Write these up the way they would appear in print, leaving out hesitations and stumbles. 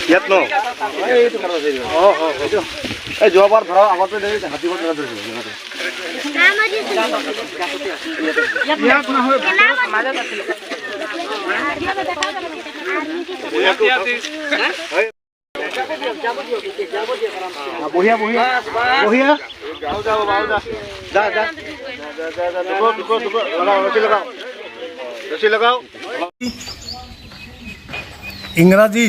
ইয়াত ন এই যোৱাবাৰ ধৰা আগতে হাতী বঢ়িয়া বঢ়িয়া বঢ়িয়া যা যা ৰছী লগাও ইংৰাজী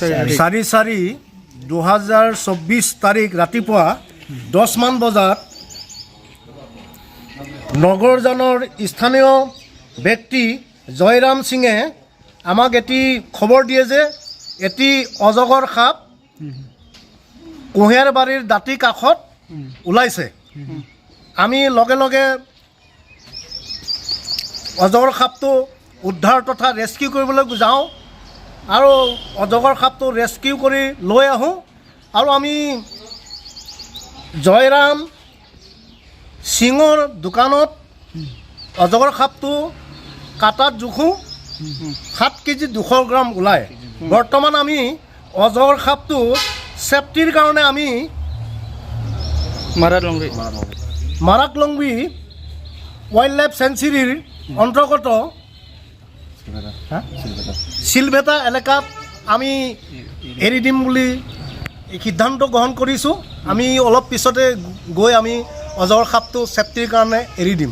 4/4/2024 তাৰিখ ৰাতিপুৱা 10 মান বজাত নগৰজানৰ স্থানীয় ব্যক্তি জয়ৰাম সিঙে আমাক এটি খবৰ দিয়ে যে এটি অজগৰ সাপ কুঁহিয়াৰ বাৰীৰ দাঁতি কাষত ওলাইছে। আমি লগে লগে অজগৰ সাপটো উদ্ধাৰ তথা ৰেস্কিউ কৰিবলৈ যাওঁ আৰু অজগৰ সাপটো ৰেস্কিউ কৰি লৈ আহোঁ আৰু আমি জয়ৰাম সিঙৰ দোকানত অজগৰ সাপটো কাটাত জোখোঁ 7 কেজি 200 গ্ৰাম ওলায়। বৰ্তমান আমি অজগৰ সাপটো চেফটিৰ কাৰণে আমি মাৰাকলংবি ৱাইল্ড লাইফ চেঞ্চুৰীৰ অন্তৰ্গত চিলভেটা এলেকাত আমি এৰি দিম বুলি সিদ্ধান্ত গ্ৰহণ কৰিছোঁ। আমি অলপ পিছতে গৈ আমি অজগৰ সাপটো চেফটিৰ কাৰণে এৰি দিম।